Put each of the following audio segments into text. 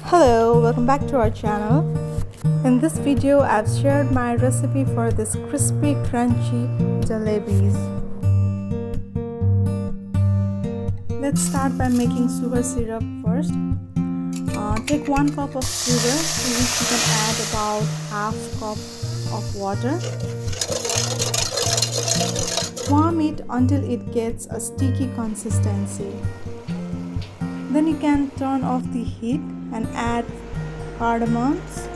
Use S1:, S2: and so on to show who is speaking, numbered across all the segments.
S1: Hello, welcome back to our channel. In this video, I've shared my recipe for this crispy, crunchy jalebis. Let's start by making sugar syrup first. Take 1 cup of sugar, to which you can add about half cup of water. Warm it until it gets a sticky consistency. Then you can turn off the heat and add cardamoms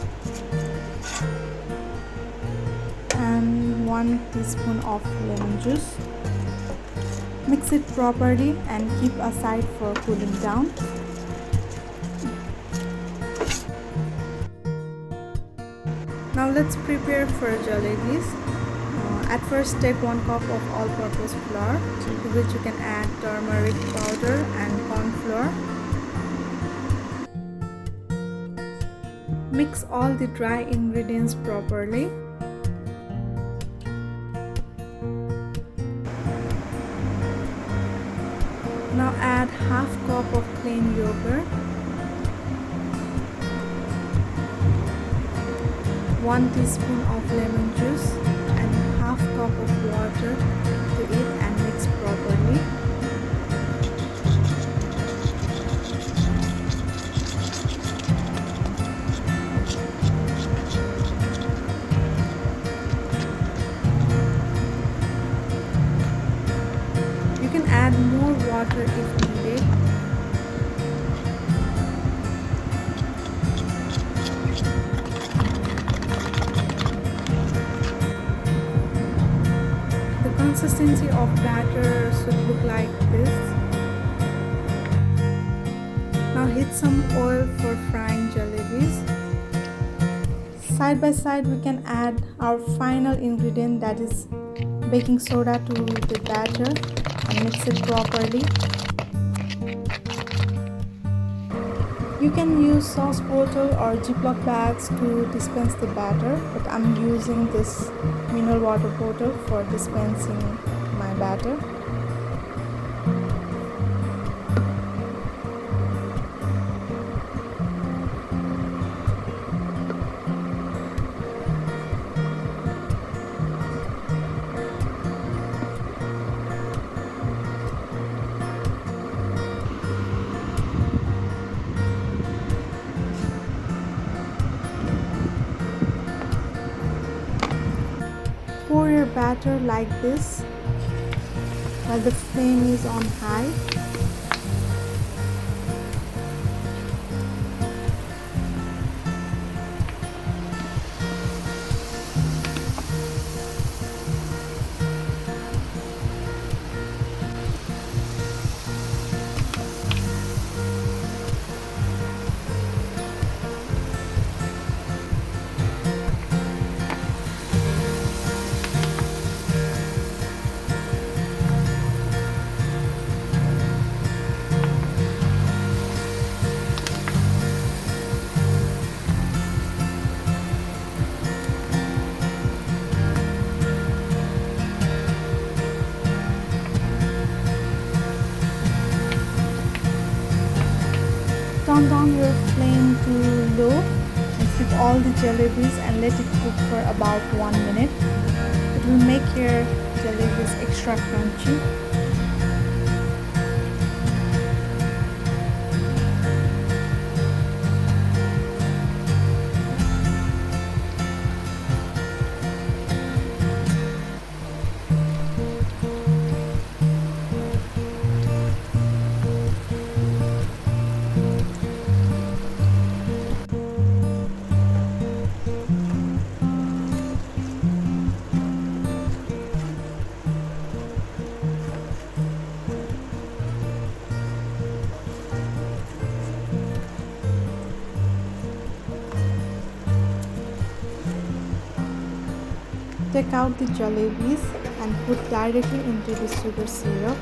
S1: and 1 teaspoon of lemon juice. Mix it properly and keep aside for cooling down. Now let's prepare for jalebis. At first, take 1 cup of all-purpose flour, to which you can add turmeric powder and corn flour. Mix all the dry ingredients properly. Now add half cup of plain yogurt, 1 teaspoon of lemon juice, and half cup of water to it and mix properly. You can add more water if needed. The consistency of batter should look like this. Now heat some oil for frying jalebis. Side by side, we can add our final ingredient, that is baking soda, to the batter and mix it properly. You can use sauce bottle or Ziploc bags to dispense the batter, but I'm using this mineral water bottle for dispensing my batter. Pour your batter like this while the flame is on high. Turn down your flame to low and flip all the jalebis and let it cook for about 1 minute. It will make your jalebis extra crunchy. Take out the jalebis and put directly into the sugar syrup.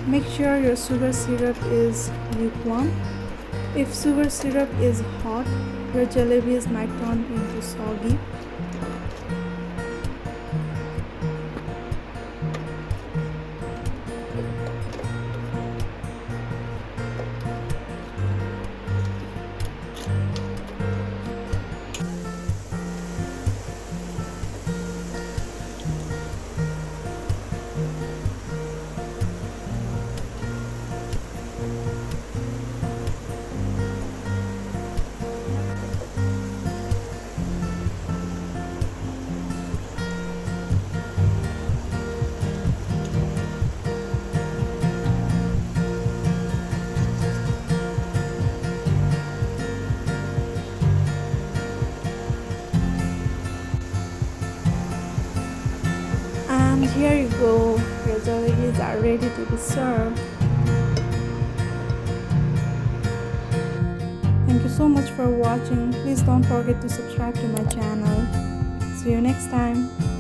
S1: Make sure your sugar syrup is lukewarm. If sugar syrup is hot, your jalebis might turn into soggy. ready to be served. Thank you so much for watching. Please don't forget to subscribe to my channel. See you next time.